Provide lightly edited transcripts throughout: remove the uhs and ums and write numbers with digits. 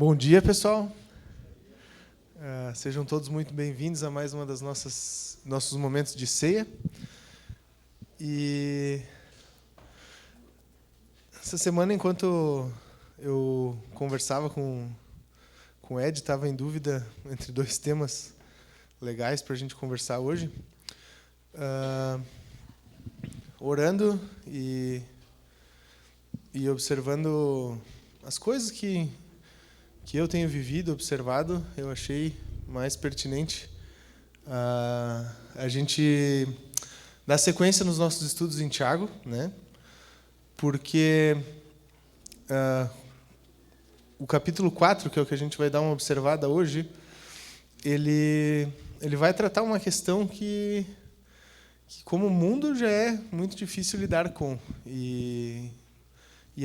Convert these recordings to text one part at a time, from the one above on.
Bom dia, pessoal. Sejam todos muito bem-vindos a mais uma das nossos momentos de ceia. E essa semana, enquanto eu conversava com o Ed, estava em dúvida entre dois temas legais para a gente conversar hoje. Orando e observando as coisas que eu tenho vivido, observado, eu achei mais pertinente a gente dar sequência nos nossos estudos em Tiago, né? Porque o capítulo 4, que é o que a gente vai dar uma observada hoje, ele vai tratar uma questão que como mundo já é muito difícil lidar com. E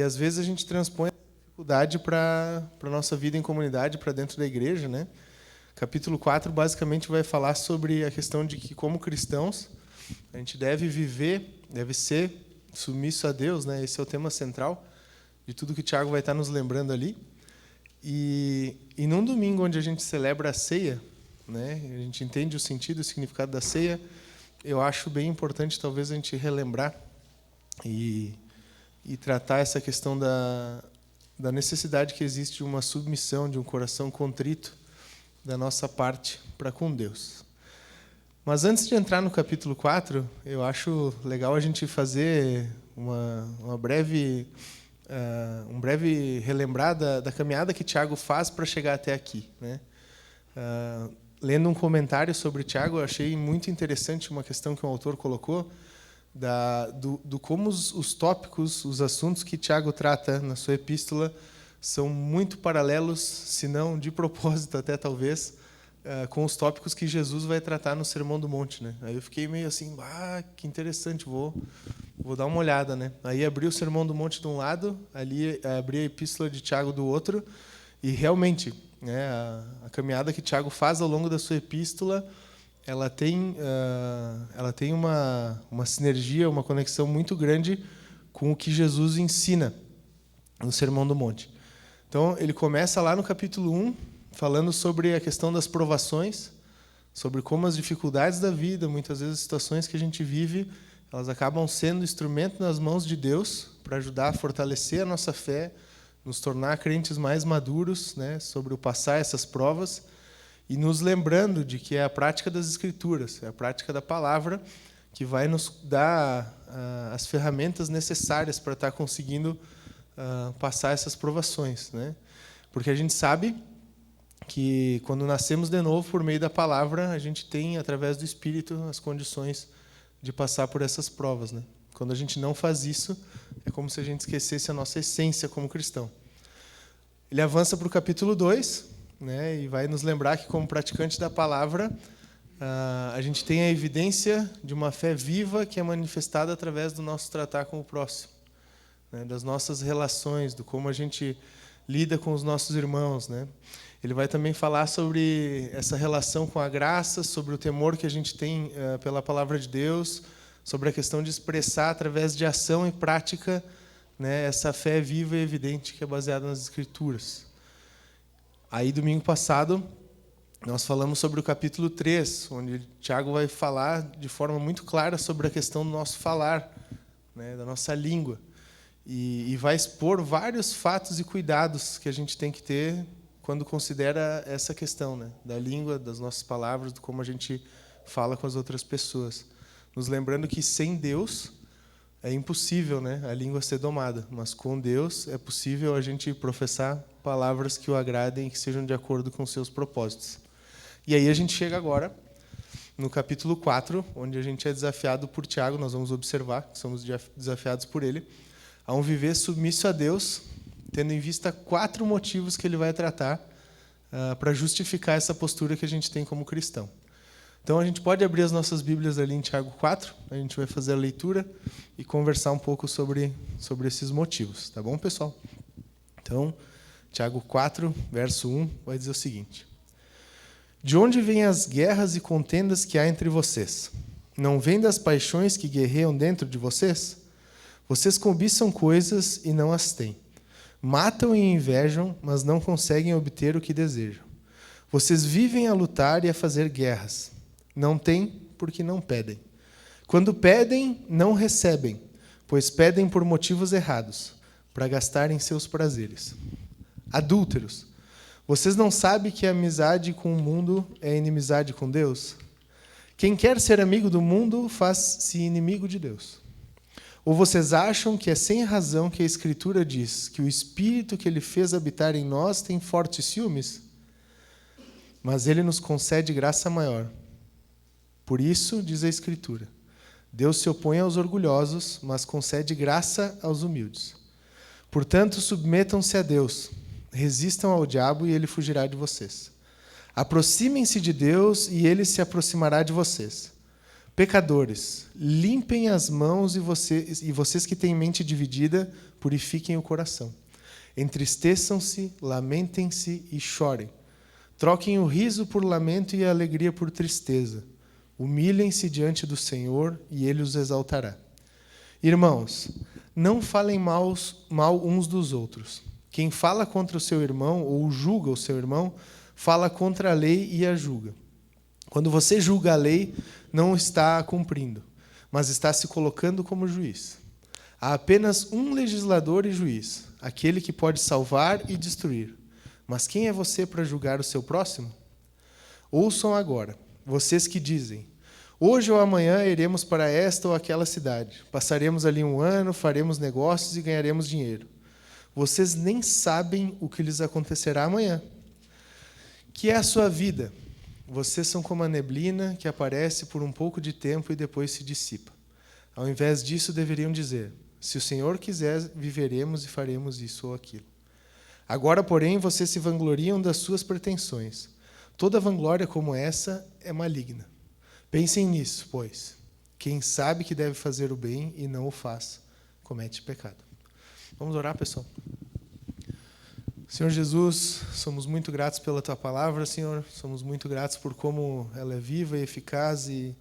às vezes a gente transpõe dificuldade para a nossa vida em comunidade, para dentro da igreja, né? Capítulo 4 basicamente vai falar sobre a questão de que, como cristãos, a gente deve viver, deve ser submisso a Deus, né? Esse é o tema central de tudo que o Tiago vai estar nos lembrando ali. E num domingo onde a gente celebra a ceia, né? A gente entende o sentido e o significado da ceia, eu acho bem importante talvez a gente relembrar e tratar essa questão da necessidade que existe de uma submissão, de um coração contrito da nossa parte para com Deus. Mas antes de entrar no capítulo 4, eu acho legal a gente fazer um breve relembrar da caminhada que Tiago faz para chegar até aqui, né? Lendo um comentário sobre Tiago, eu achei muito interessante uma questão que um autor colocou, do como os tópicos, os assuntos que Tiago trata na sua epístola são muito paralelos, se não de propósito até talvez, com os tópicos que Jesus vai tratar no Sermão do Monte, né? Aí eu fiquei meio assim, que interessante, vou dar uma olhada, né? Aí abri o Sermão do Monte de um lado, ali abri a epístola de Tiago do outro, e realmente, né, a caminhada que Tiago faz ao longo da sua epístola, ela tem uma sinergia, uma conexão muito grande com o que Jesus ensina no Sermão do Monte. Então, ele começa lá no capítulo 1, falando sobre a questão das provações, sobre como as dificuldades da vida, muitas vezes as situações que a gente vive, elas acabam sendo instrumento nas mãos de Deus para ajudar a fortalecer a nossa fé, nos tornar crentes mais maduros, né, sobre o passar essas provas, e nos lembrando de que é a prática das Escrituras, é a prática da palavra que vai nos dar as ferramentas necessárias para estar conseguindo passar essas provações, né? Porque a gente sabe que quando nascemos de novo por meio da palavra, a gente tem, através do Espírito, as condições de passar por essas provas, né? Quando a gente não faz isso, é como se a gente esquecesse a nossa essência como cristão. Ele avança para o capítulo 2, né, e vai nos lembrar que, como praticante da palavra, a gente tem a evidência de uma fé viva que é manifestada através do nosso tratar com o próximo, né, das nossas relações, do como a gente lida com os nossos irmãos, né. Ele vai também falar sobre essa relação com a graça, sobre o temor que a gente tem pela palavra de Deus, sobre a questão de expressar através de ação e prática, né, essa fé viva e evidente que é baseada nas Escrituras. Aí, domingo passado, nós falamos sobre o capítulo 3, onde Tiago vai falar de forma muito clara sobre a questão do nosso falar, né, da nossa língua. E vai expor vários fatos e cuidados que a gente tem que ter quando considera essa questão, né, da língua, das nossas palavras, de como a gente fala com as outras pessoas. Nos lembrando que sem Deus é impossível, né, a língua ser domada, mas com Deus é possível a gente professar palavras que o agradem e que sejam de acordo com os seus propósitos. E aí a gente chega agora no capítulo 4, onde a gente é desafiado por Tiago, nós vamos observar que somos desafiados por ele, a um viver submisso a Deus, tendo em vista 4 motivos que ele vai tratar para justificar essa postura que a gente tem como cristão. Então, a gente pode abrir as nossas Bíblias ali em Tiago 4, a gente vai fazer a leitura e conversar um pouco sobre esses motivos. Tá bom, pessoal? Então, Tiago 4, verso 1, vai dizer o seguinte: De onde vêm as guerras e contendas que há entre vocês? Não vêm das paixões que guerreiam dentro de vocês? Vocês cobiçam coisas e não as têm, Matam e invejam, mas não conseguem obter o que desejam. Vocês vivem a lutar e a fazer guerras. Não têm porque não pedem. Quando pedem, não recebem, pois pedem por motivos errados, para gastarem seus prazeres. Adúlteros, vocês não sabem que a amizade com o mundo é inimizade com Deus? Quem quer ser amigo do mundo faz-se inimigo de Deus. Ou vocês acham que é sem razão que a Escritura diz que o Espírito que Ele fez habitar em nós tem fortes ciúmes? Mas Ele nos concede graça maior. Por isso, diz a Escritura, Deus se opõe aos orgulhosos, mas concede graça aos humildes. Portanto, submetam-se a Deus, resistam ao diabo e ele fugirá de vocês. Aproximem-se de Deus e ele se aproximará de vocês. Pecadores, limpem as mãos e vocês que têm mente dividida, purifiquem o coração. Entristeçam-se, lamentem-se e chorem. Troquem o riso por lamento e a alegria por tristeza. Humilhem-se diante do Senhor e Ele os exaltará. Irmãos, não falem mal uns dos outros. Quem fala contra o seu irmão ou julga o seu irmão, fala contra a lei e a julga. Quando você julga a lei, não está a cumprindo, mas está se colocando como juiz. Há apenas um legislador e juiz, aquele que pode salvar e destruir. Mas quem é você para julgar o seu próximo? Ouçam agora. Vocês que dizem, hoje ou amanhã iremos para esta ou aquela cidade, passaremos ali um ano, faremos negócios e ganharemos dinheiro. Vocês nem sabem o que lhes acontecerá amanhã. Que é a sua vida? Vocês são como a neblina que aparece por um pouco de tempo e depois se dissipa. Ao invés disso, deveriam dizer, se o Senhor quiser, viveremos e faremos isso ou aquilo. Agora, porém, vocês se vangloriam das suas pretensões. Toda vanglória como essa é maligna. Pensem nisso, pois. Quem sabe que deve fazer o bem e não o faz, comete pecado. Vamos orar, pessoal? Senhor Jesus, somos muito gratos pela Tua palavra, Senhor. Somos muito gratos por como ela é viva e eficaz e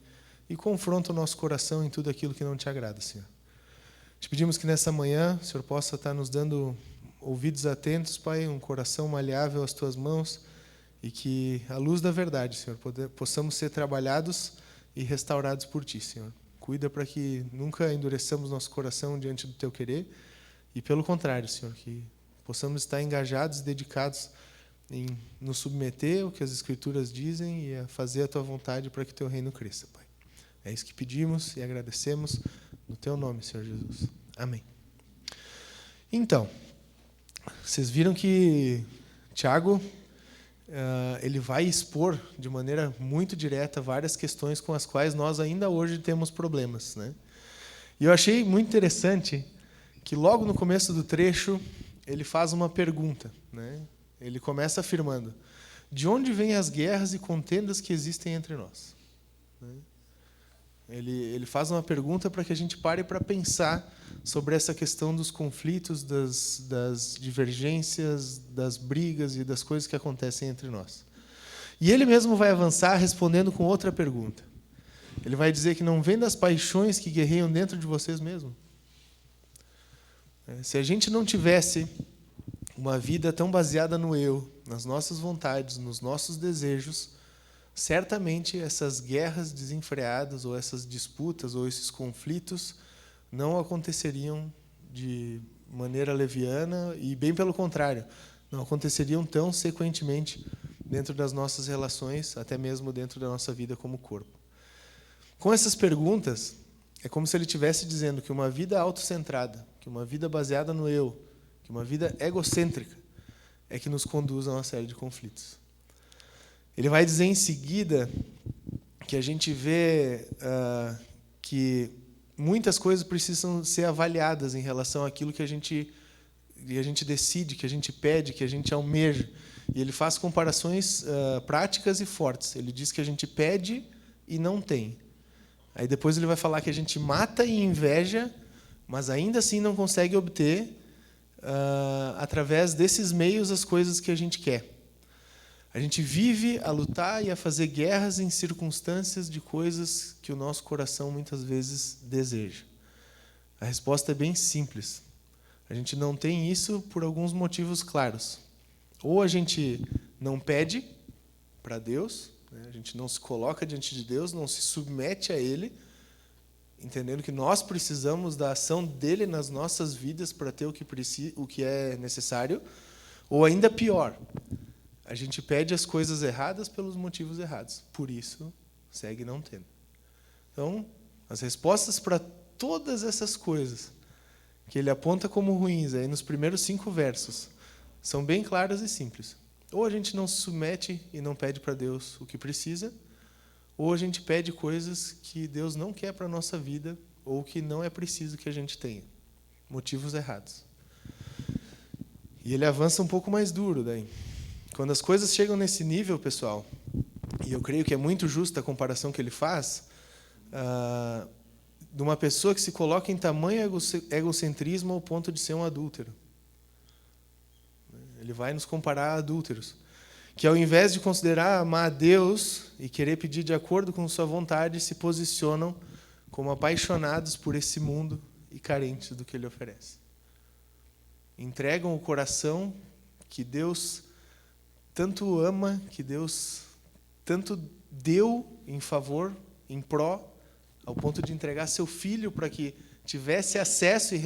confronta o nosso coração em tudo aquilo que não Te agrada, Senhor. Te pedimos que nessa manhã o Senhor possa estar nos dando ouvidos atentos, Pai, um coração maleável às Tuas mãos, e que, à luz da verdade, Senhor, possamos ser trabalhados e restaurados por Ti, Senhor. Cuida para que nunca endureçamos nosso coração diante do Teu querer e, pelo contrário, Senhor, que possamos estar engajados e dedicados em nos submeter ao que as Escrituras dizem e a fazer a Tua vontade para que o Teu reino cresça, Pai. É isso que pedimos e agradecemos no Teu nome, Senhor Jesus. Amém. Então, vocês viram que Tiago ele vai expor de maneira muito direta várias questões com as quais nós ainda hoje temos problemas, né? E eu achei muito interessante que logo no começo do trecho ele faz uma pergunta, né? Ele começa afirmando: de onde vêm as guerras e contendas que existem entre nós? Né? Ele faz uma pergunta para que a gente pare para pensar sobre essa questão dos conflitos, das divergências, das brigas e das coisas que acontecem entre nós. E ele mesmo vai avançar respondendo com outra pergunta. Ele vai dizer que não vem das paixões que guerreiam dentro de vocês mesmos. Se a gente não tivesse uma vida tão baseada no eu, nas nossas vontades, nos nossos desejos, certamente essas guerras desenfreadas, ou essas disputas, ou esses conflitos não aconteceriam de maneira leviana e, bem pelo contrário, não aconteceriam tão sequentemente dentro das nossas relações, até mesmo dentro da nossa vida como corpo. Com essas perguntas, é como se ele estivesse dizendo que uma vida autocentrada, que uma vida baseada no eu, que uma vida egocêntrica, é que nos conduz a uma série de conflitos. Ele vai dizer em seguida que a gente vê que muitas coisas precisam ser avaliadas em relação àquilo que a gente decide, que a gente pede, que a gente almeja. E ele faz comparações práticas e fortes. Ele diz que a gente pede e não tem. Aí depois ele vai falar que a gente mata e inveja, mas ainda assim não consegue obter, através desses meios, as coisas que a gente quer. A gente vive a lutar e a fazer guerras em circunstâncias de coisas que o nosso coração muitas vezes deseja. A resposta é bem simples. A gente não tem isso por alguns motivos claros. Ou a gente não pede para Deus, né? A gente não se coloca diante de Deus, não se submete a Ele, entendendo que nós precisamos da ação dele nas nossas vidas para ter o que é necessário. Ou ainda pior, a gente pede as coisas erradas pelos motivos errados. Por isso, segue não tendo. Então, as respostas para todas essas coisas que ele aponta como ruins aí nos primeiros 5 versos são bem claras e simples. Ou a gente não se submete e não pede para Deus o que precisa, ou a gente pede coisas que Deus não quer para a nossa vida ou que não é preciso que a gente tenha. Motivos errados. E ele avança um pouco mais duro daí. Quando as coisas chegam nesse nível, pessoal, e eu creio que é muito justa a comparação que ele faz, de uma pessoa que se coloca em tamanho egocentrismo ao ponto de ser um adúltero. Ele vai nos comparar a adúlteros, que ao invés de considerar amar a Deus e querer pedir de acordo com sua vontade, se posicionam como apaixonados por esse mundo e carentes do que ele oferece. Entregam o coração que Deus tanto ama, que Deus tanto deu em favor, em pró, ao ponto de entregar seu filho para que tivesse acesso e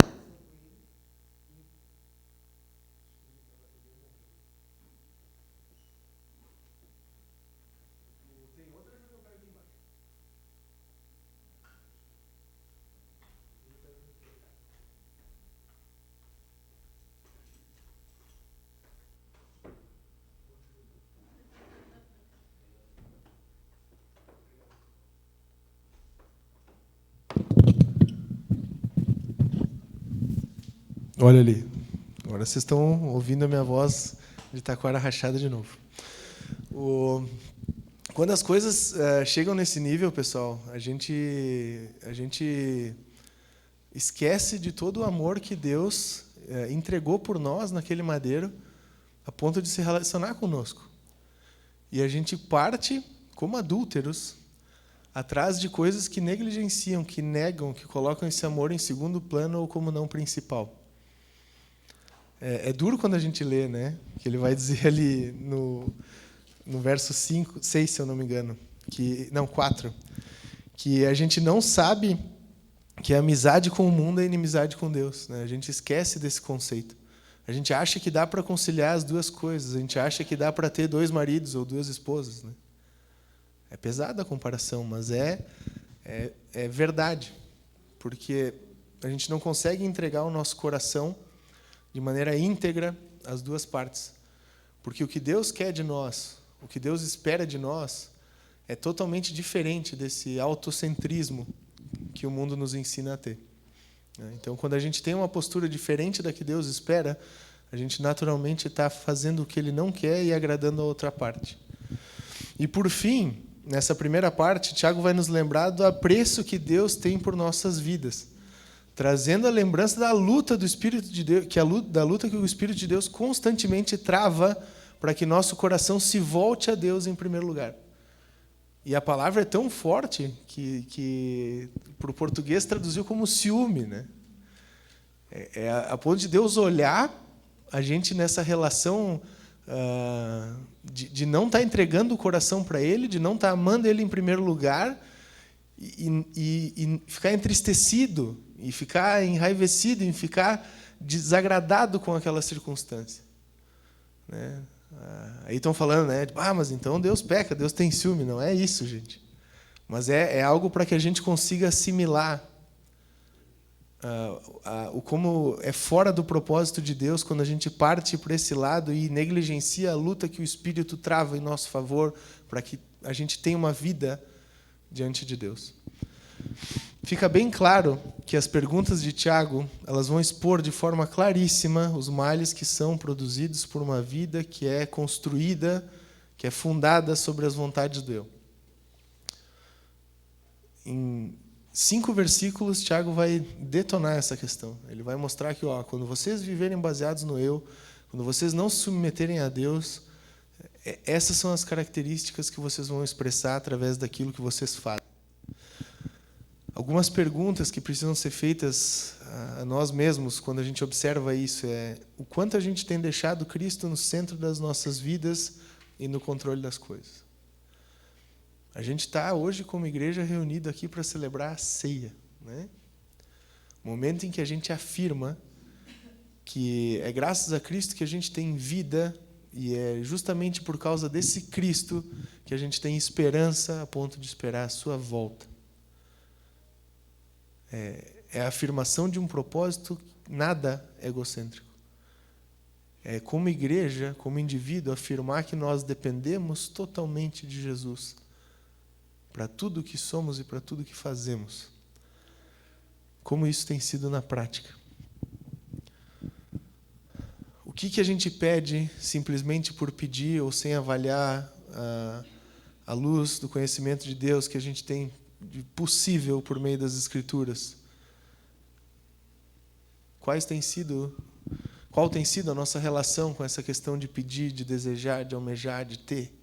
olha ali. Agora vocês estão ouvindo a minha voz de taquara rachada de novo. Quando as coisas chegam nesse nível, pessoal, a gente esquece de todo o amor que Deus entregou por nós naquele madeiro, a ponto de se relacionar conosco. E a gente parte, como adúlteros, atrás de coisas que negligenciam, que negam, que colocam esse amor em segundo plano ou como não principal. É duro quando a gente lê, né? Que ele vai dizer ali no verso 6, se eu não me engano, 4, que a gente não sabe que a amizade com o mundo é inimizade com Deus, né? A gente esquece desse conceito. A gente acha que dá para conciliar as duas coisas, a gente acha que dá para ter 2 maridos ou 2 esposas, né? É pesada a comparação, mas é verdade, porque a gente não consegue entregar o nosso coração de maneira íntegra às duas partes. Porque o que Deus quer de nós, o que Deus espera de nós, é totalmente diferente desse autocentrismo que o mundo nos ensina a ter. Então, quando a gente tem uma postura diferente da que Deus espera, a gente naturalmente está fazendo o que Ele não quer e agradando a outra parte. E, por fim, nessa primeira parte, Tiago vai nos lembrar do apreço que Deus tem por nossas vidas, trazendo a lembrança da luta do Espírito de Deus, da luta que o Espírito de Deus constantemente trava para que nosso coração se volte a Deus em primeiro lugar. E a palavra é tão forte que para o português traduziu como ciúme, né? A ponto de Deus olhar a gente nessa relação de não estar entregando o coração para Ele, de não estar amando Ele em primeiro lugar e ficar entristecido, e ficar enraivecido, e ficar desagradado com aquela circunstância. Né? Aí estão falando, né? Mas então Deus peca, Deus tem ciúme. Não é isso, gente. Mas é algo para que a gente consiga assimilar como é fora do propósito de Deus quando a gente parte por esse lado e negligencia a luta que o Espírito trava em nosso favor para que a gente tenha uma vida diante de Deus. Fica bem claro que as perguntas de Tiago, elas vão expor de forma claríssima os males que são produzidos por uma vida que é construída, que é fundada sobre as vontades do eu. Em 5 versículos, Tiago vai detonar essa questão. Ele vai mostrar que, quando vocês viverem baseados no eu, quando vocês não se submeterem a Deus, essas são as características que vocês vão expressar através daquilo que vocês fazem. Algumas perguntas que precisam ser feitas a nós mesmos, quando a gente observa isso, é o quanto a gente tem deixado Cristo no centro das nossas vidas e no controle das coisas. A gente está hoje como igreja reunido aqui para celebrar a ceia, né? Momento em que a gente afirma que é graças a Cristo que a gente tem vida e é justamente por causa desse Cristo que a gente tem esperança a ponto de esperar a sua volta. É a afirmação de um propósito nada egocêntrico. É como igreja, como indivíduo, afirmar que nós dependemos totalmente de Jesus para tudo que somos e para tudo que fazemos. Como isso tem sido na prática. O que a gente pede simplesmente por pedir ou sem avaliar a luz do conhecimento de Deus que a gente tem de possível por meio das Escrituras? Qual tem sido a nossa relação com essa questão de pedir, de desejar, de almejar, de ter?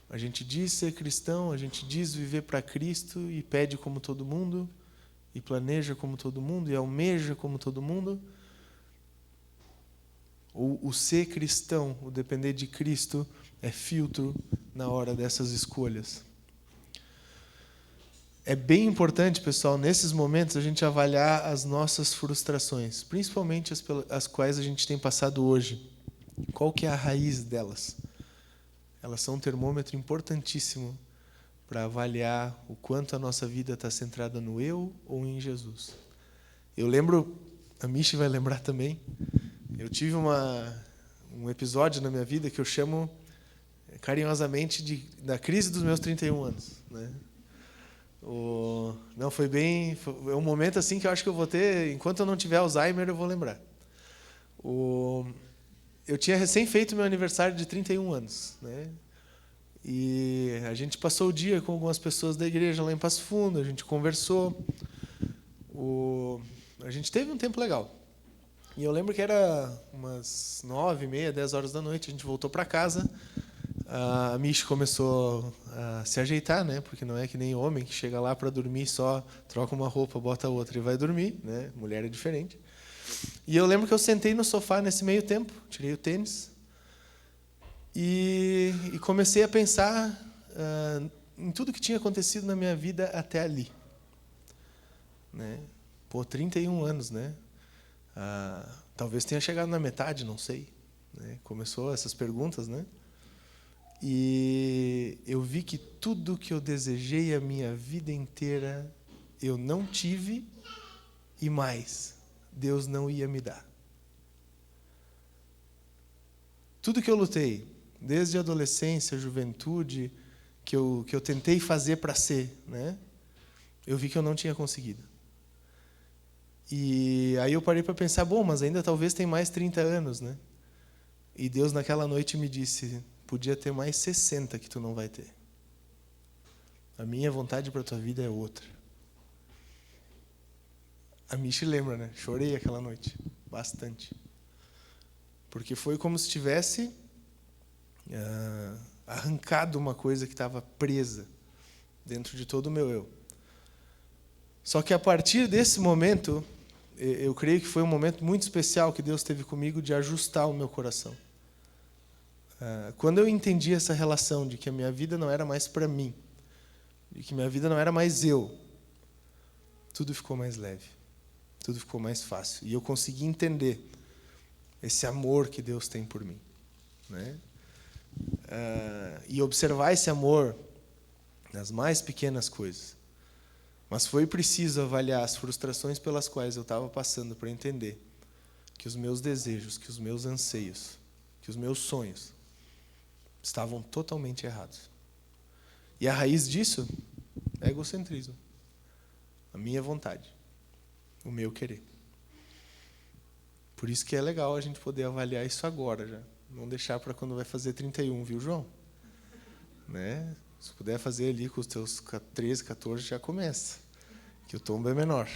A gente diz ser cristão, a gente diz viver para Cristo e pede como todo mundo, e planeja como todo mundo, e almeja como todo mundo. Ou o ser cristão, o depender de Cristo, é filtro na hora dessas escolhas. É bem importante, pessoal, nesses momentos, a gente avaliar as nossas frustrações, principalmente as quais a gente tem passado hoje. Qual que é a raiz delas? Elas são um termômetro importantíssimo para avaliar o quanto a nossa vida está centrada no eu ou em Jesus. Eu lembro, a Michi vai lembrar também, eu tive um episódio na minha vida que eu chamo carinhosamente da crise dos meus 31 anos. Né? Não, foi um momento assim que eu acho que eu vou ter, enquanto eu não tiver Alzheimer, eu vou lembrar. Eu tinha recém feito meu aniversário de 31 anos. Né? E a gente passou o dia com algumas pessoas da igreja lá em Passo Fundo, a gente conversou. A gente teve um tempo legal. E eu lembro que era umas 9h30, 10 horas da noite, a gente voltou para casa. A Michi começou a se ajeitar, né? Porque não é que nem homem que chega lá para dormir só troca uma roupa, bota outra e vai dormir, né? Mulher é diferente. E eu lembro que eu sentei no sofá nesse meio tempo, tirei o tênis e comecei a pensar em tudo que tinha acontecido na minha vida até ali. Né? 31 anos, né? Talvez tenha chegado na metade, não sei. Né? Começou essas perguntas, né? E eu vi que tudo que eu desejei a minha vida inteira, eu não tive e mais, Deus não ia me dar. Tudo que eu lutei, desde a adolescência, juventude, que eu tentei fazer para ser, né? Eu vi que eu não tinha conseguido. E aí eu parei para pensar, mas ainda talvez tem mais 30 anos, né? E Deus naquela noite me disse, podia ter mais 60 que tu não vai ter. A minha vontade para a tua vida é outra. A Michi lembra, né? Chorei aquela noite, bastante. Porque foi como se tivesse arrancado uma coisa que estava presa dentro de todo o meu eu. Só que a partir desse momento, eu creio que foi um momento muito especial que Deus teve comigo de ajustar o meu coração. Quando eu entendi essa relação de que a minha vida não era mais para mim, de que minha vida não era mais eu, tudo ficou mais leve, tudo ficou mais fácil. E eu consegui entender esse amor que Deus tem por mim. Né? E observar esse amor nas mais pequenas coisas. Mas foi preciso avaliar as frustrações pelas quais eu estava passando para entender que os meus desejos, que os meus anseios, que os meus sonhos estavam totalmente errados. E a raiz disso é egocentrismo. A minha vontade. O meu querer. Por isso que é legal a gente poder avaliar isso agora já. Não deixar para quando vai fazer 31, viu, João? Né? Se puder fazer ali com os teus 13, 14, já começa. Que o tombo é menor.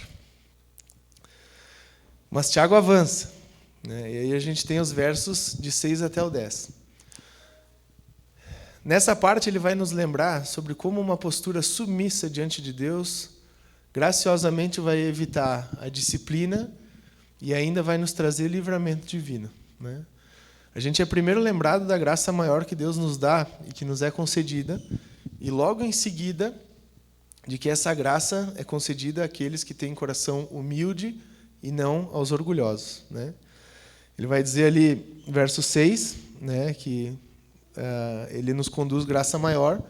Mas Tiago avança. Né? E aí a gente tem os versos de 6 até o 10. Nessa parte ele vai nos lembrar sobre como uma postura submissa diante de Deus graciosamente vai evitar a disciplina e ainda vai nos trazer livramento divino, né? A gente é primeiro lembrado da graça maior que Deus nos dá e que nos é concedida, e logo em seguida de que essa graça é concedida àqueles que têm coração humilde e não aos orgulhosos, né? Ele vai dizer ali, verso 6, né, que ele nos conduz graça maior,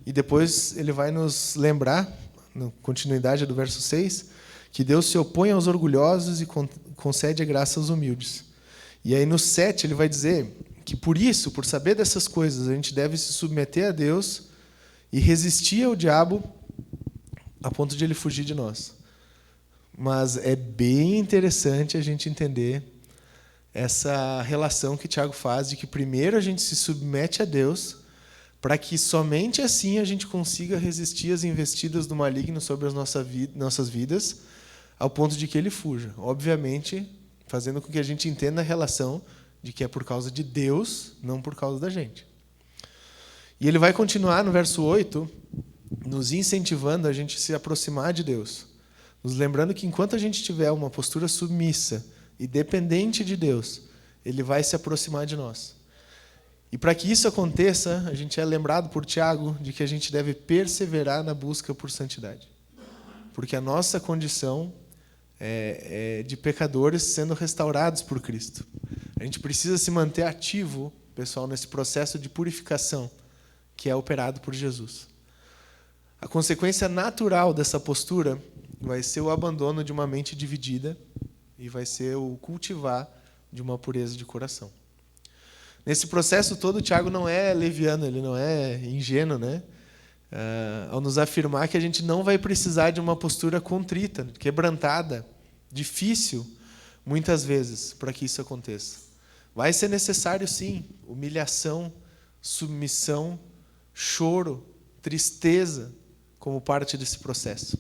e depois ele vai nos lembrar, na continuidade do verso 6, que Deus se opõe aos orgulhosos e concede a graça aos humildes. E aí no 7 ele vai dizer que por isso, por saber dessas coisas, a gente deve se submeter a Deus e resistir ao diabo a ponto de ele fugir de nós. Mas é bem interessante a gente entender essa relação que Tiago faz de que primeiro a gente se submete a Deus para que somente assim a gente consiga resistir às investidas do maligno sobre as nossas vidas, ao ponto de que ele fuja. Obviamente, fazendo com que a gente entenda a relação de que é por causa de Deus, não por causa da gente. E ele vai continuar no verso 8, nos incentivando a gente se aproximar de Deus, nos lembrando que enquanto a gente tiver uma postura submissa e dependente de Deus, ele vai se aproximar de nós. E para que isso aconteça, a gente é lembrado por Tiago de que a gente deve perseverar na busca por santidade. Porque a nossa condição é de pecadores sendo restaurados por Cristo. A gente precisa se manter ativo, pessoal, nesse processo de purificação que é operado por Jesus. A consequência natural dessa postura vai ser o abandono de uma mente dividida e vai ser o cultivar de uma pureza de coração. Nesse processo todo, Tiago não é leviano, ele não é ingênuo, né? Ao nos afirmar que a gente não vai precisar de uma postura contrita, quebrantada, difícil, muitas vezes, para que isso aconteça. Vai ser necessário, sim, humilhação, submissão, choro, tristeza, como parte desse processo.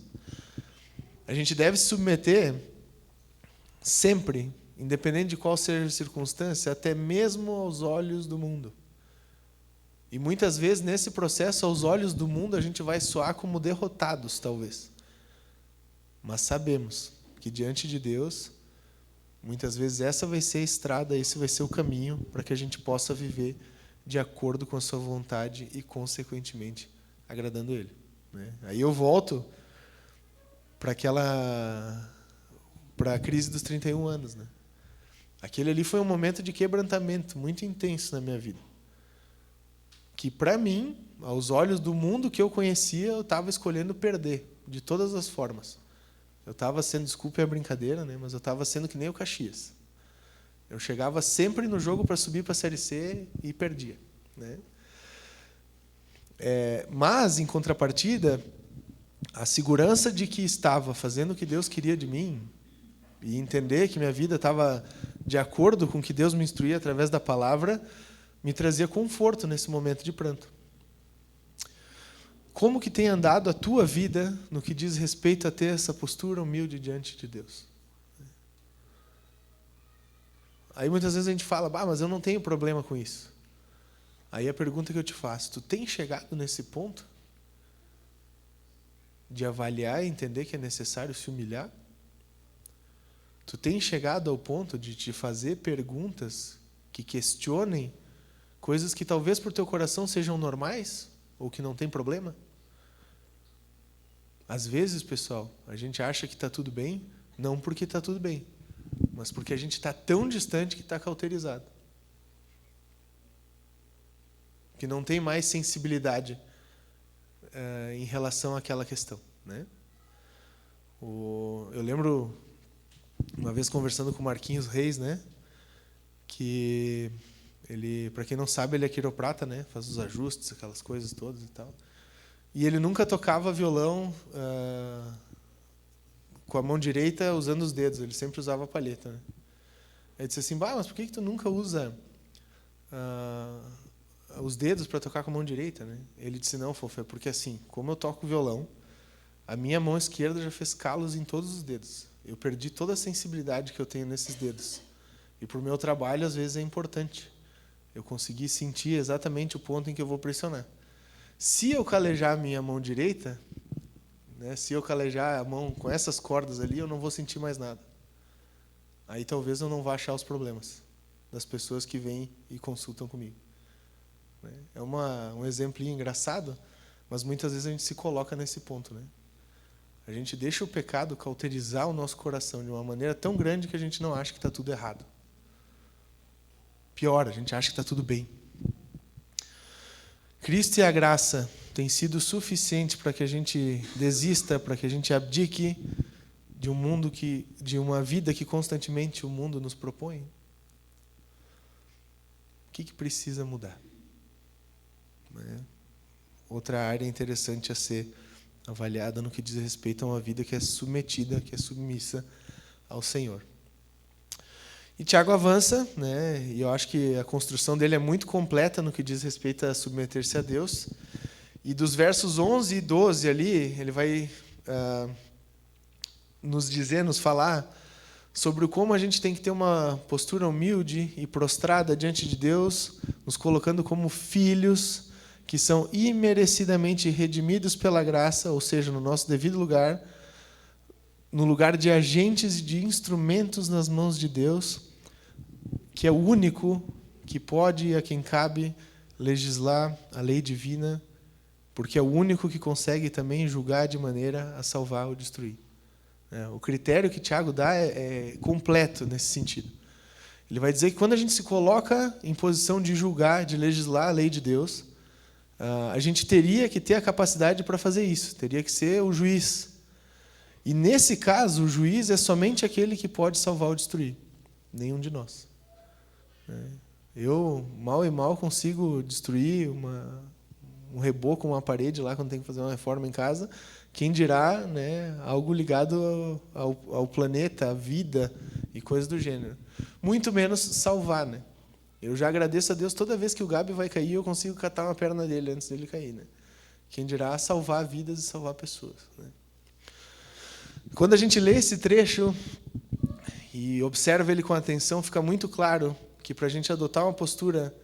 A gente deve se submeter sempre, independente de qual seja a circunstância, até mesmo aos olhos do mundo. E muitas vezes, nesse processo, aos olhos do mundo, a gente vai soar como derrotados, talvez. Mas sabemos que, diante de Deus, muitas vezes essa vai ser a estrada, esse vai ser o caminho para que a gente possa viver de acordo com a sua vontade e, consequentemente, agradando Ele, né? Aí eu volto para a crise dos 31 anos, né? Aquele ali foi um momento de quebrantamento muito intenso na minha vida. Que, para mim, aos olhos do mundo que eu conhecia, eu estava escolhendo perder, de todas as formas. Eu estava sendo, desculpe a brincadeira, né, mas eu estava sendo que nem o Caxias. Eu chegava sempre no jogo para subir para a Série C e perdia, né? Mas, em contrapartida, a segurança de que estava fazendo o que Deus queria de mim e entender que minha vida estava de acordo com o que Deus me instruía através da palavra, me trazia conforto nesse momento de pranto. Como que tem andado a tua vida no que diz respeito a ter essa postura humilde diante de Deus? Aí muitas vezes a gente fala, mas eu não tenho problema com isso. Aí a pergunta que eu te faço, tu tem chegado nesse ponto de avaliar e entender que é necessário se humilhar? Tu tem chegado ao ponto de te fazer perguntas que questionem coisas que talvez para o teu coração sejam normais ou que não tem problema? Às vezes, pessoal, a gente acha que está tudo bem, não porque está tudo bem, mas porque a gente está tão distante que está cauterizado. Que não tem mais sensibilidade em relação àquela questão, né? Eu lembro, uma vez conversando com o Marquinhos Reis, né, que ele, para quem não sabe, ele é quiroprata, né, faz os ajustes, aquelas coisas todas e tal. E ele nunca tocava violão com a mão direita usando os dedos, ele sempre usava a palheta, né? Ele disse assim, mas por que tu nunca usa os dedos para tocar com a mão direita, né? Ele disse, não, Fofo, é porque assim, como eu toco violão, a minha mão esquerda já fez calos em todos os dedos. Eu perdi toda a sensibilidade que eu tenho nesses dedos. E para o meu trabalho, às vezes, é importante eu conseguir sentir exatamente o ponto em que eu vou pressionar. Se eu calejar a minha mão direita, né? Se eu calejar a mão com essas cordas ali, eu não vou sentir mais nada. Aí talvez eu não vá achar os problemas das pessoas que vêm e consultam comigo. É um exemplinho engraçado, mas muitas vezes a gente se coloca nesse ponto, né? A gente deixa o pecado cauterizar o nosso coração de uma maneira tão grande que a gente não acha que está tudo errado. Pior, a gente acha que está tudo bem. Cristo e a graça têm sido suficiente para que a gente desista, para que a gente abdique de uma vida que constantemente o mundo nos propõe? O que precisa mudar? Outra área interessante a ser avaliada no que diz respeito a uma vida que é submetida, que é submissa ao Senhor. E Tiago avança, né? E eu acho que a construção dele é muito completa no que diz respeito a submeter-se a Deus. E dos versos 11 e 12 ali, ele vai nos falar sobre como a gente tem que ter uma postura humilde e prostrada diante de Deus, nos colocando como filhos que são imerecidamente redimidos pela graça, ou seja, no nosso devido lugar, no lugar de agentes e de instrumentos nas mãos de Deus, que é o único que pode e a quem cabe legislar a lei divina, porque é o único que consegue também julgar de maneira a salvar ou destruir. O critério que Tiago dá é completo nesse sentido. Ele vai dizer que quando a gente se coloca em posição de julgar, de legislar a lei de Deus, a gente teria que ter a capacidade para fazer isso, teria que ser o juiz. E nesse caso, o juiz é somente aquele que pode salvar ou destruir, nenhum de nós. Eu, mal e mal, consigo destruir um reboco, uma parede lá quando tem que fazer uma reforma em casa. Quem dirá, né, algo ligado ao planeta, à vida e coisas do gênero. Muito menos salvar, né? Eu já agradeço a Deus toda vez que o Gabi vai cair, eu consigo catar uma perna dele antes dele cair, né? Quem dirá salvar vidas e salvar pessoas, né? Quando a gente lê esse trecho e observa ele com atenção, fica muito claro que para a gente adotar uma postura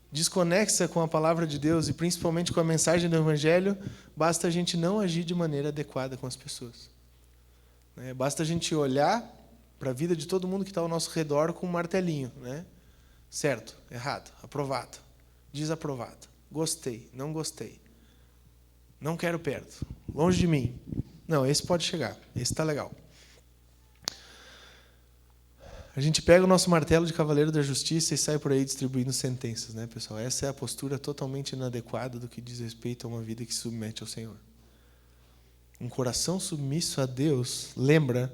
desconexa com a palavra de Deus e principalmente com a mensagem do Evangelho, basta a gente não agir de maneira adequada com as pessoas. Basta a gente olhar para a vida de todo mundo que está ao nosso redor com um martelinho, né? Certo, errado, aprovado, desaprovado, gostei, não gostei, não quero perto, longe de mim. Não, esse pode chegar, esse está legal. A gente pega o nosso martelo de cavaleiro da justiça e sai por aí distribuindo sentenças, né, pessoal? Essa é a postura totalmente inadequada do que diz respeito a uma vida que se submete ao Senhor. Um coração submisso a Deus lembra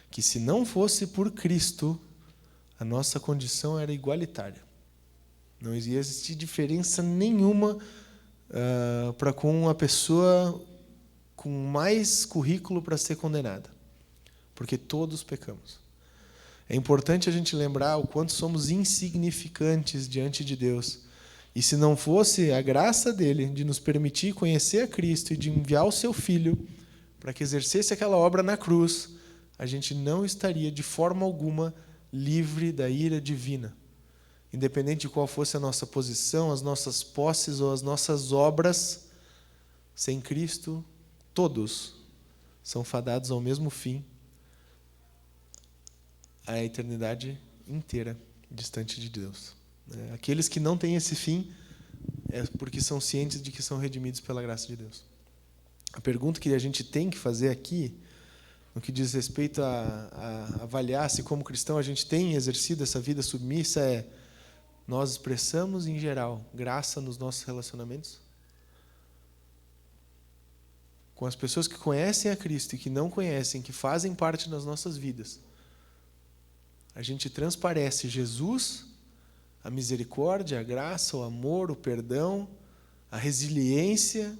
que, se não fosse por Cristo, a nossa condição era igualitária. Não ia existir diferença nenhuma para com uma pessoa com mais currículo para ser condenada, porque todos pecamos. É importante a gente lembrar o quanto somos insignificantes diante de Deus. E se não fosse a graça dele de nos permitir conhecer a Cristo e de enviar o seu Filho para que exercesse aquela obra na cruz, a gente não estaria de forma alguma livre da ira divina. Independente de qual fosse a nossa posição, as nossas posses ou as nossas obras, sem Cristo, todos são fadados ao mesmo fim, a eternidade inteira distante de Deus. Aqueles que não têm esse fim é porque são cientes de que são redimidos pela graça de Deus. A pergunta que a gente tem que fazer aqui, no que diz respeito a avaliar se como cristão a gente tem exercido essa vida submissa, é: nós expressamos em geral graça nos nossos relacionamentos? Com as pessoas que conhecem a Cristo e que não conhecem, que fazem parte das nossas vidas, a gente transparece Jesus, a misericórdia, a graça, o amor, o perdão, a resiliência,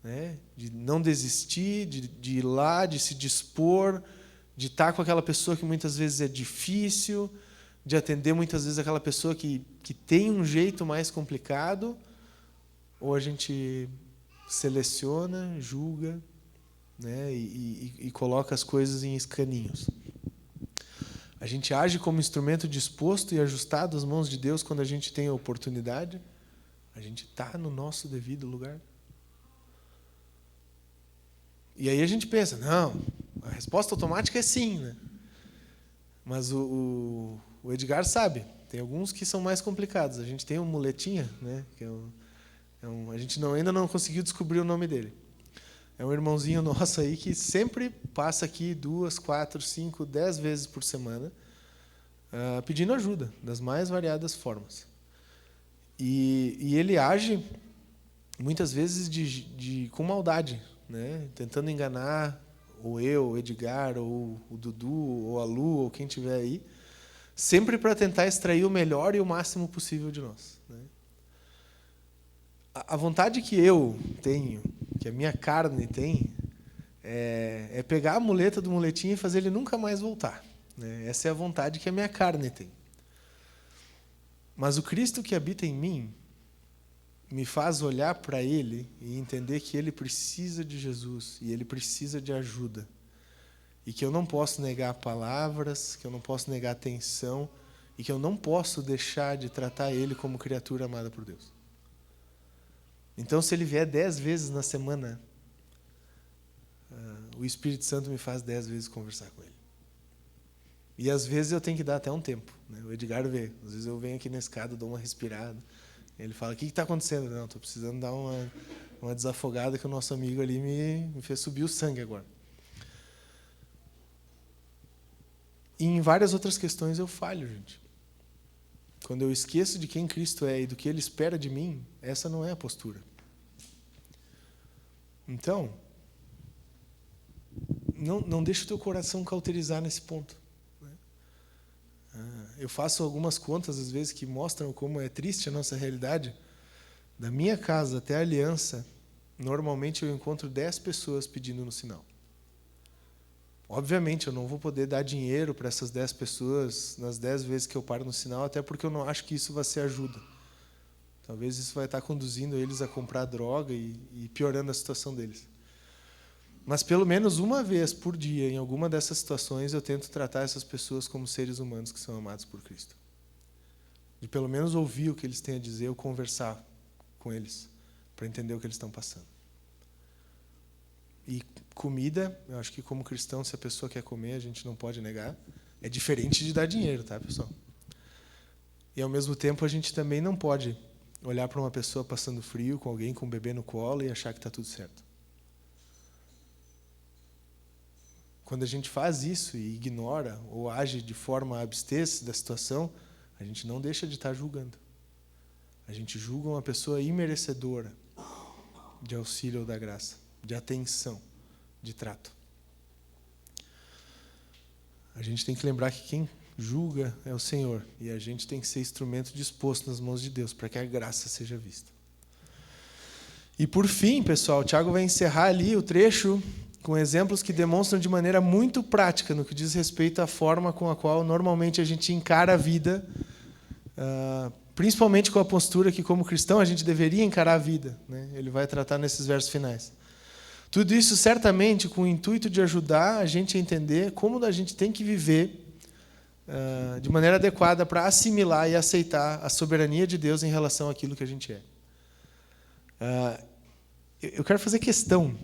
né, de não desistir, de ir lá, de se dispor, de estar com aquela pessoa que muitas vezes é difícil, de atender muitas vezes aquela pessoa que tem um jeito mais complicado, ou a gente seleciona, julga, né, e coloca as coisas em escaninhos. A gente age como instrumento disposto e ajustado às mãos de Deus quando a gente tem a oportunidade? A gente está no nosso devido lugar? E aí a gente pensa, não, a resposta automática é sim, né? Mas o Edgar sabe, tem alguns que são mais complicados. A gente tem um muletinha, né? Que a gente ainda não conseguiu descobrir o nome dele. É um irmãozinho nosso aí que sempre passa aqui 2, 4, 5, 10 vezes por semana pedindo ajuda, das mais variadas formas. E ele age, muitas vezes, com maldade, né? Tentando enganar ou eu, o Edgar, ou o Dudu, ou a Lu, ou quem tiver aí, sempre para tentar extrair o melhor e o máximo possível de nós, né? A vontade que eu tenho, que a minha carne tem, é pegar a muleta do muletinho e fazer ele nunca mais voltar, né? Essa é a vontade que a minha carne tem. Mas o Cristo que habita em mim me faz olhar para Ele e entender que Ele precisa de Jesus e Ele precisa de ajuda. E que eu não posso negar palavras, que eu não posso negar atenção e que eu não posso deixar de tratar Ele como criatura amada por Deus. Então, se Ele vier 10 vezes na semana, o Espírito Santo me faz 10 vezes conversar com Ele. E às vezes eu tenho que dar até um tempo, né? O Edgar vê. Às vezes eu venho aqui na escada, dou uma respirada. Ele fala, o que está acontecendo? Não, estou precisando dar uma desafogada que o nosso amigo ali me fez subir o sangue agora. E em várias outras questões eu falho, gente. Quando eu esqueço de quem Cristo é e do que Ele espera de mim, essa não é a postura. Então, não deixe o teu coração cauterizar nesse ponto. Eu faço algumas contas, às vezes, que mostram como é triste a nossa realidade. Da minha casa até a Aliança, normalmente eu encontro 10 pessoas pedindo no sinal. Obviamente, eu não vou poder dar dinheiro para essas 10 pessoas nas 10 vezes que eu paro no sinal, até porque eu não acho que isso vai ser ajuda. Talvez isso vai estar conduzindo eles a comprar droga e piorando a situação deles. Mas pelo menos uma vez por dia, em alguma dessas situações, eu tento tratar essas pessoas como seres humanos que são amados por Cristo. De pelo menos ouvir o que eles têm a dizer ou conversar com eles, para entender o que eles estão passando. E comida, eu acho que como cristão, se a pessoa quer comer, a gente não pode negar. É diferente de dar dinheiro, tá, pessoal? E ao mesmo tempo, a gente também não pode olhar para uma pessoa passando frio, com alguém com um bebê no colo e achar que está tudo certo. Quando a gente faz isso e ignora ou age de forma a abster-se da situação, a gente não deixa de estar julgando. A gente julga uma pessoa imerecedora de auxílio ou da graça, de atenção, de trato. A gente tem que lembrar que quem julga é o Senhor e a gente tem que ser instrumento disposto nas mãos de Deus para que a graça seja vista. E por fim, pessoal, o Tiago vai encerrar ali o trecho com exemplos que demonstram de maneira muito prática no que diz respeito à forma com a qual normalmente a gente encara a vida, principalmente com a postura que, como cristão, a gente deveria encarar a vida, né? Ele vai tratar nesses versos finais. Tudo isso, certamente, com o intuito de ajudar a gente a entender como a gente tem que viver de maneira adequada para assimilar e aceitar a soberania de Deus em relação àquilo que a gente é. Eu quero fazer questão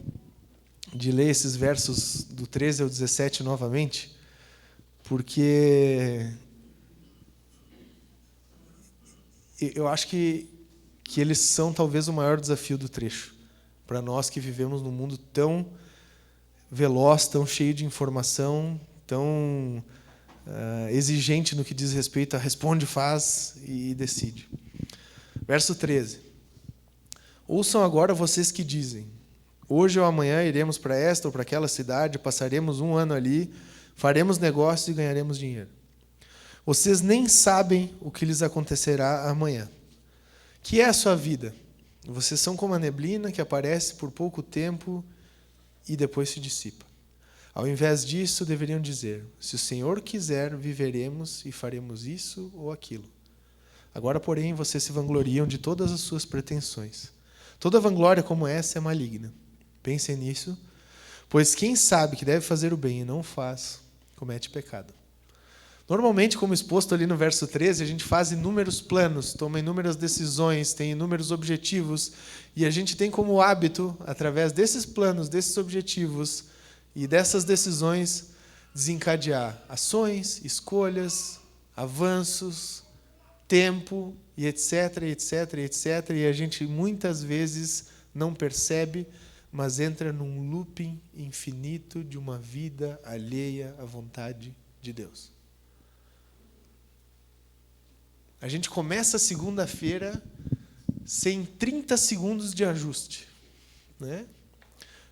de ler esses versos do 13 ao 17 novamente, porque eu acho que eles são talvez o maior desafio do trecho, para nós que vivemos num mundo tão veloz, tão cheio de informação, tão exigente no que diz respeito a responde, faz e decide. Verso 13. Ouçam agora vocês que dizem: hoje ou amanhã iremos para esta ou para aquela cidade, passaremos um ano ali, faremos negócios e ganharemos dinheiro. Vocês nem sabem o que lhes acontecerá amanhã. Que é a sua vida? Vocês são como a neblina que aparece por pouco tempo e depois se dissipa. Ao invés disso, deveriam dizer: se o Senhor quiser, viveremos e faremos isso ou aquilo. Agora, porém, vocês se vangloriam de todas as suas pretensões. Toda vanglória como essa é maligna. Pensem nisso, pois quem sabe que deve fazer o bem e não faz, comete pecado. Normalmente, como exposto ali no verso 13, a gente faz inúmeros planos, toma inúmeras decisões, tem inúmeros objetivos, e a gente tem como hábito, através desses planos, desses objetivos e dessas decisões, desencadear ações, escolhas, avanços, tempo, e etc, etc, etc, e a gente muitas vezes não percebe, mas entra num looping infinito de uma vida alheia à vontade de Deus. A gente começa a segunda-feira sem 30 segundos de ajuste, né?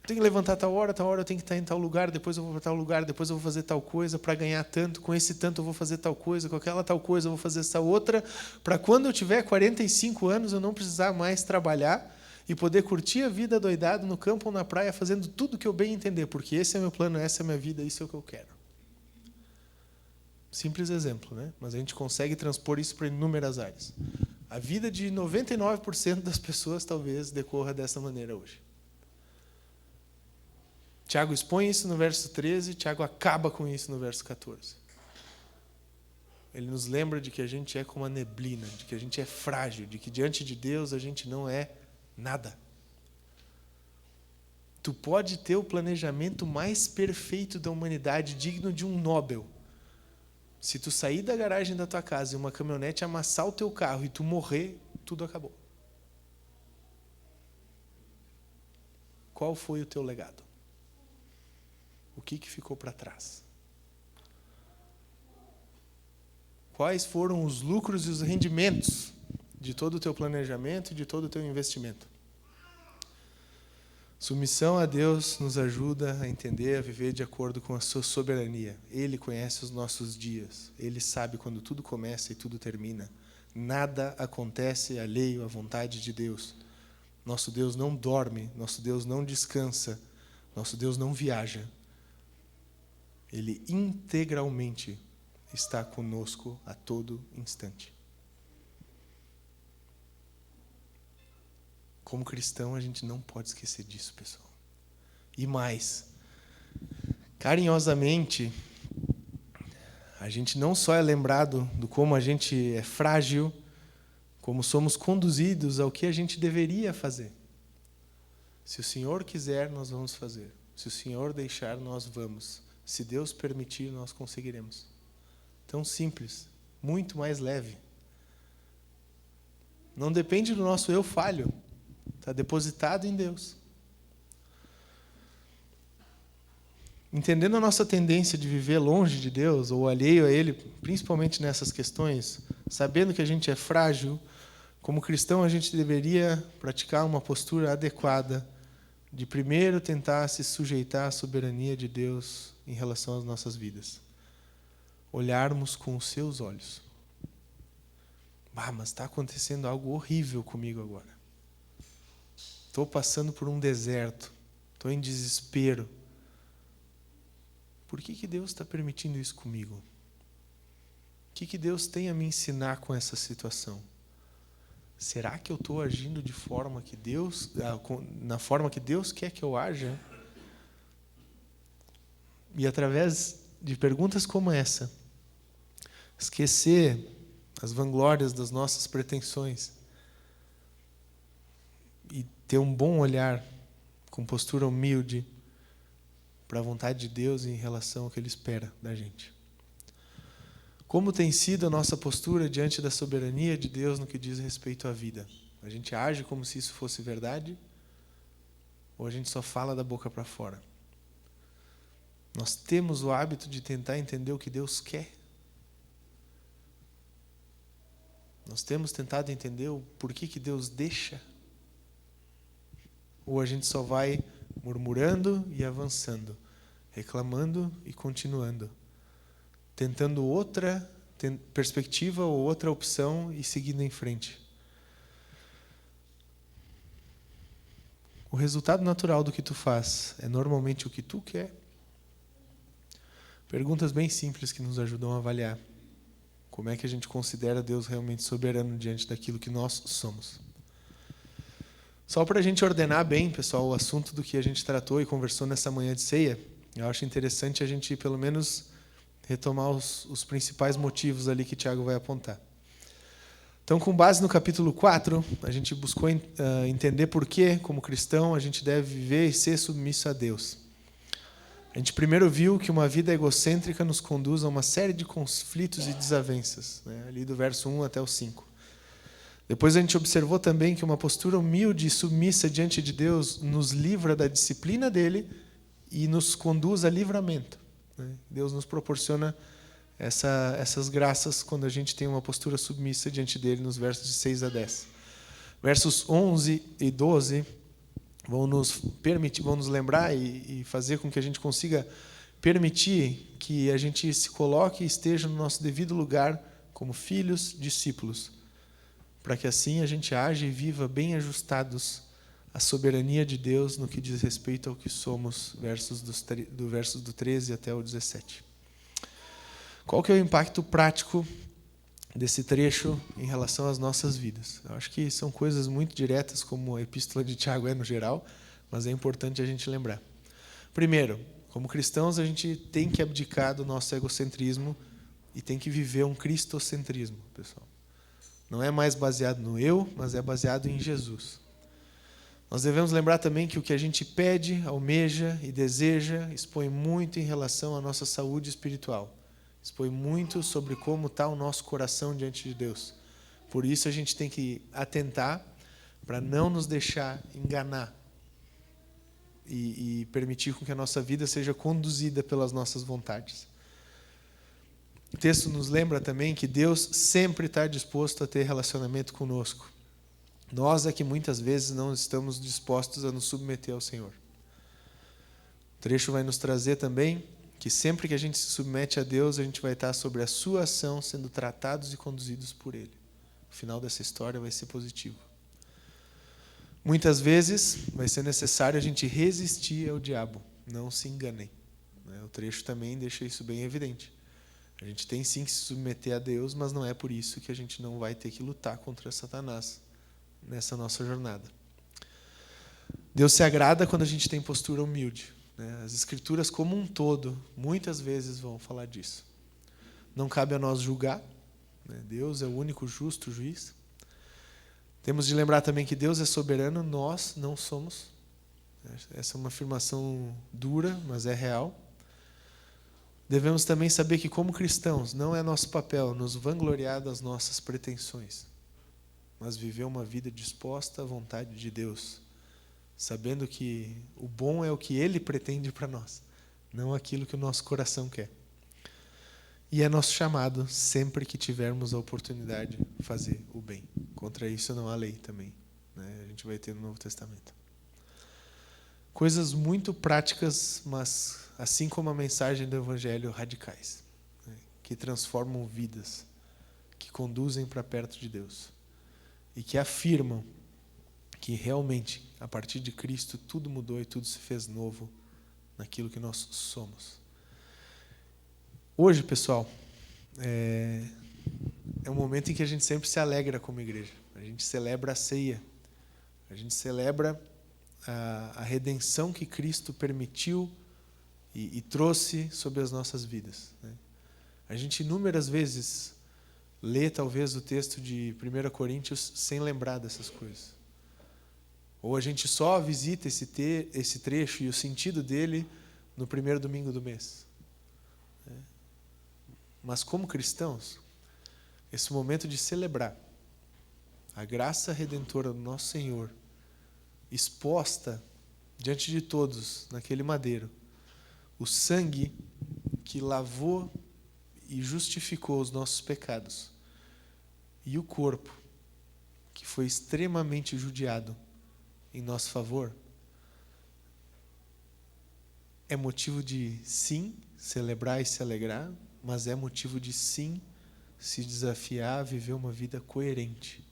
Eu tenho que levantar tal hora eu tenho que estar em tal lugar, depois eu vou para tal lugar, depois eu vou fazer tal coisa para ganhar tanto, com esse tanto eu vou fazer tal coisa, com aquela tal coisa eu vou fazer essa outra, para quando eu tiver 45 anos eu não precisar mais trabalhar e poder curtir a vida doidado no campo ou na praia, fazendo tudo que eu bem entender, porque esse é meu plano, essa é a minha vida, isso é o que eu quero. Simples exemplo, né? Mas a gente consegue transpor isso para inúmeras áreas. A vida de 99% das pessoas talvez decorra dessa maneira hoje. Tiago expõe isso no verso 13, Tiago acaba com isso no verso 14. Ele nos lembra de que a gente é como a neblina, de que a gente é frágil, de que diante de Deus a gente não é nada. Tu pode ter o planejamento mais perfeito da humanidade, digno de um Nobel. Se tu sair da garagem da tua casa e uma caminhonete amassar o teu carro e tu morrer, tudo acabou. Qual foi o teu legado? O que ficou para trás? Quais foram os lucros e os rendimentos de todo o teu planejamento e de todo o teu investimento? Submissão a Deus nos ajuda a entender, a viver de acordo com a sua soberania. Ele conhece os nossos dias. Ele sabe quando tudo começa e tudo termina. Nada acontece alheio à vontade de Deus. Nosso Deus não dorme, nosso Deus não descansa, nosso Deus não viaja. Ele integralmente está conosco a todo instante. Como cristão, a gente não pode esquecer disso, pessoal. E mais, carinhosamente, a gente não só é lembrado do como a gente é frágil, como somos conduzidos ao que a gente deveria fazer. Se o Senhor quiser, nós vamos fazer. Se o Senhor deixar, nós vamos. Se Deus permitir, nós conseguiremos. Tão simples, muito mais leve. Não depende do nosso eu falho. Está depositado em Deus. Entendendo a nossa tendência de viver longe de Deus, ou alheio a Ele, principalmente nessas questões, sabendo que a gente é frágil, como cristão a gente deveria praticar uma postura adequada de primeiro tentar se sujeitar à soberania de Deus em relação às nossas vidas. Olharmos com os seus olhos. Mas está acontecendo algo horrível comigo agora. Estou passando por um deserto. Estou em desespero. Por que Deus está permitindo isso comigo? O que Deus tem a me ensinar com essa situação? Será que eu estou agindo de forma que Deus, na forma que Deus quer que eu haja? E através de perguntas como essa, esquecer as vanglórias das nossas pretensões e ter um bom olhar, com postura humilde, para a vontade de Deus em relação ao que Ele espera da gente. Como tem sido a nossa postura diante da soberania de Deus no que diz respeito à vida? A gente age como se isso fosse verdade? Ou a gente só fala da boca para fora? Nós temos o hábito de tentar entender o que Deus quer? Nós temos tentado entender o porquê que Deus deixa? Ou a gente só vai murmurando e avançando, reclamando e continuando, tentando outra perspectiva ou outra opção e seguindo em frente? O resultado natural do que tu faz é normalmente o que tu quer? Perguntas bem simples que nos ajudam a avaliar como é que a gente considera Deus realmente soberano diante daquilo que nós somos. Só para a gente ordenar bem, pessoal, o assunto do que a gente tratou e conversou nessa manhã de ceia, eu acho interessante a gente, pelo menos, retomar os principais motivos ali que Tiago vai apontar. Então, com base no capítulo 4, a gente buscou entender por que, como cristão, a gente deve viver e ser submisso a Deus. A gente primeiro viu que uma vida egocêntrica nos conduz a uma série de conflitos e desavenças, né? Ali do verso 1 até o 5. Depois a gente observou também que uma postura humilde e submissa diante de Deus nos livra da disciplina dele e nos conduz a livramento, né? Deus nos proporciona essas graças quando a gente tem uma postura submissa diante dele, nos versos de 6 a 10. Versos 11 e 12 vão nos lembrar e fazer com que a gente consiga permitir que a gente se coloque e esteja no nosso devido lugar como filhos, discípulos, para que assim a gente age e viva bem ajustados à soberania de Deus no que diz respeito ao que somos, versos do 13 até o 17. Qual que é o impacto prático desse trecho em relação às nossas vidas? Eu acho que são coisas muito diretas, como a epístola de Tiago é no geral, mas é importante a gente lembrar. Primeiro, como cristãos, a gente tem que abdicar do nosso egocentrismo e tem que viver um cristocentrismo, pessoal. Não é mais baseado no eu, mas é baseado em Jesus. Nós devemos lembrar também que o que a gente pede, almeja e deseja expõe muito em relação à nossa saúde espiritual. Expõe muito sobre como está o nosso coração diante de Deus. Por isso a gente tem que atentar para não nos deixar enganar e permitir com que a nossa vida seja conduzida pelas nossas vontades. O texto nos lembra também que Deus sempre está disposto a ter relacionamento conosco. Nós é que muitas vezes não estamos dispostos a nos submeter ao Senhor. O trecho vai nos trazer também que sempre que a gente se submete a Deus, a gente vai estar sobre a sua ação, sendo tratados e conduzidos por Ele. O final dessa história vai ser positivo. Muitas vezes vai ser necessário a gente resistir ao diabo. Não se enganem. O trecho também deixa isso bem evidente. A gente tem sim que se submeter a Deus, mas não é por isso que a gente não vai ter que lutar contra Satanás nessa nossa jornada. Deus se agrada quando a gente tem postura humilde. As Escrituras como um todo, muitas vezes vão falar disso. Não cabe a nós julgar. Deus é o único justo juiz. Temos de lembrar também que Deus é soberano, nós não somos. Essa é uma afirmação dura, mas é real. Devemos também saber que, como cristãos, não é nosso papel nos vangloriar das nossas pretensões, mas viver uma vida disposta à vontade de Deus, sabendo que o bom é o que Ele pretende para nós, não aquilo que o nosso coração quer. E é nosso chamado, sempre que tivermos a oportunidade, fazer o bem. Contra isso não há lei também, A gente vai ter no Novo Testamento. Coisas muito práticas, mas, assim como a mensagem do Evangelho, radicais, que transformam vidas, que conduzem para perto de Deus e que afirmam que realmente, a partir de Cristo, tudo mudou e tudo se fez novo naquilo que nós somos. Hoje, pessoal, é um momento em que a gente sempre se alegra como igreja. A gente celebra a ceia. A gente celebra a redenção que Cristo permitiu e trouxe sobre as nossas vidas. A gente inúmeras vezes lê, talvez, o texto de 1 Coríntios sem lembrar dessas coisas. Ou a gente só visita esse trecho e o sentido dele no primeiro domingo do mês. Mas como cristãos, esse momento de celebrar a graça redentora do nosso Senhor, exposta diante de todos naquele madeiro, o sangue que lavou e justificou os nossos pecados, e o corpo que foi extremamente judiado em nosso favor, é motivo de, sim, celebrar e se alegrar, mas é motivo de, sim, se desafiar a viver uma vida coerente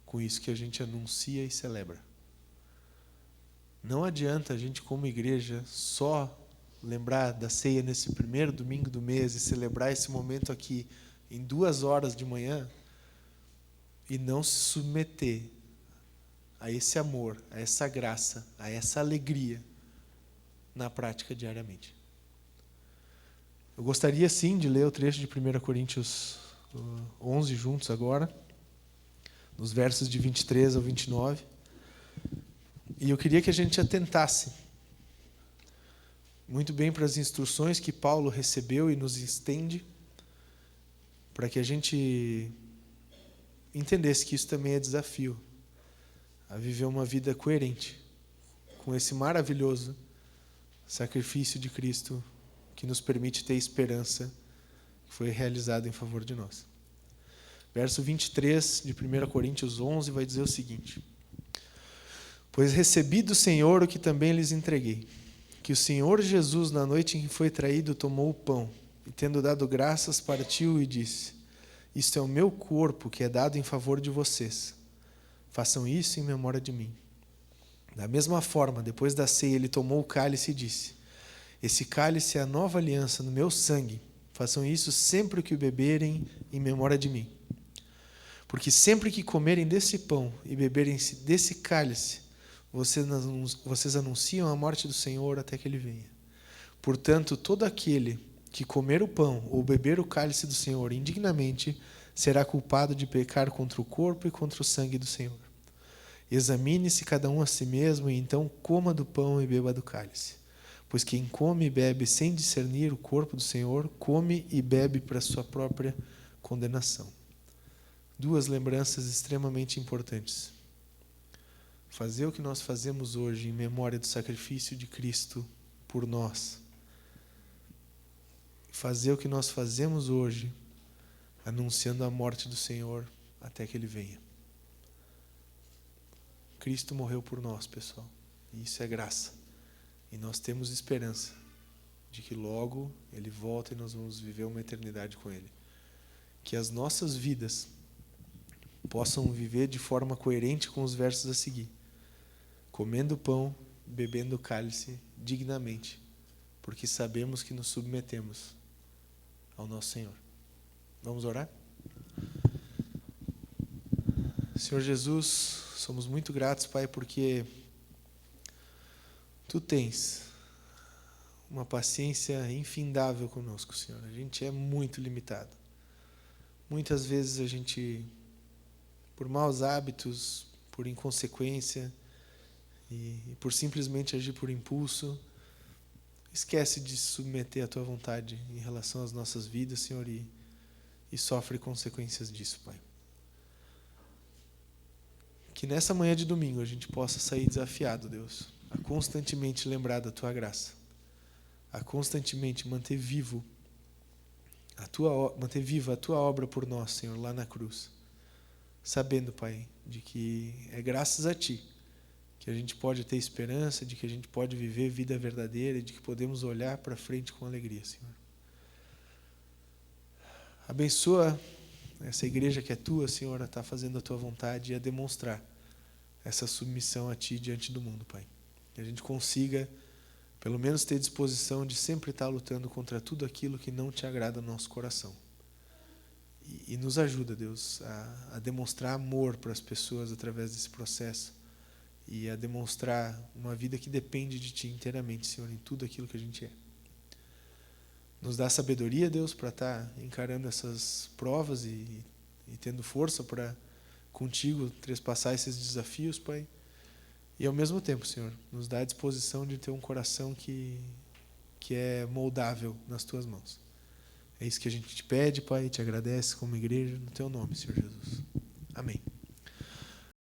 com isso que a gente anuncia e celebra. Não adianta a gente, como igreja, só lembrar da ceia nesse primeiro domingo do mês e celebrar esse momento aqui em 2 horas de manhã e não se submeter a esse amor, a essa graça, a essa alegria na prática diariamente. Eu gostaria, sim, de ler o trecho de 1 Coríntios 11 juntos agora, nos versos de 23 ao 29. E eu queria que a gente atentasse muito bem para as instruções que Paulo recebeu e nos estende, para que a gente entendesse que isso também é desafio, a viver uma vida coerente com esse maravilhoso sacrifício de Cristo que nos permite ter esperança, que foi realizado em favor de nós. Verso 23 de 1 Coríntios 11 vai dizer o seguinte: pois recebi do Senhor o que também lhes entreguei, que o Senhor Jesus, na noite em que foi traído, tomou o pão, e tendo dado graças, partiu e disse: isto é o meu corpo, que é dado em favor de vocês. Façam isso em memória de mim. Da mesma forma, depois da ceia, ele tomou o cálice e disse: esse cálice é a nova aliança no meu sangue. Façam isso sempre que o beberem em memória de mim. Porque sempre que comerem desse pão e beberem desse cálice, vocês anunciam a morte do Senhor até que ele venha. Portanto, todo aquele que comer o pão ou beber o cálice do Senhor indignamente será culpado de pecar contra o corpo e contra o sangue do Senhor. Examine-se cada um a si mesmo, e então coma do pão e beba do cálice. Pois quem come e bebe sem discernir o corpo do Senhor, come e bebe para sua própria condenação. Duas lembranças extremamente importantes. Fazer o que nós fazemos hoje em memória do sacrifício de Cristo por nós. Fazer o que nós fazemos hoje anunciando a morte do Senhor até que Ele venha. Cristo morreu por nós, pessoal. E isso é graça. E nós temos esperança de que logo Ele volta e nós vamos viver uma eternidade com Ele. Que as nossas vidas possam viver de forma coerente com os versos a seguir. Comendo pão, bebendo cálice dignamente, porque sabemos que nos submetemos ao nosso Senhor. Vamos orar? Senhor Jesus, somos muito gratos, Pai, porque Tu tens uma paciência infindável conosco, Senhor. A gente é muito limitado. Muitas vezes a gente, por maus hábitos, por inconsequência e por simplesmente agir por impulso, esquece de se submeter à Tua vontade em relação às nossas vidas, Senhor, e sofre consequências disso, Pai. Que nessa manhã de domingo a gente possa sair desafiado, Deus, a constantemente lembrar da Tua graça, a constantemente manter viva a Tua obra por nós, Senhor, lá na cruz, sabendo, Pai, de que é graças a Ti que a gente pode ter esperança, de que a gente pode viver vida verdadeira, de que podemos olhar para frente com alegria, Senhor. Abençoa essa igreja que é Tua, Senhor, a estar fazendo a Tua vontade e a demonstrar essa submissão a Ti diante do mundo, Pai. Que a gente consiga, pelo menos, ter disposição de sempre estar lutando contra tudo aquilo que não Te agrada no nosso coração. E nos ajuda, Deus, a demonstrar amor para as pessoas através desse processo e a demonstrar uma vida que depende de Ti inteiramente, Senhor, em tudo aquilo que a gente é. Nos dá sabedoria, Deus, para estar encarando essas provas e tendo força para, contigo, trespassar esses desafios, Pai. E, ao mesmo tempo, Senhor, nos dá a disposição de ter um coração que é moldável nas Tuas mãos. É isso que a gente te pede, Pai, e te agradece como igreja, no Teu nome, Senhor Jesus. Amém.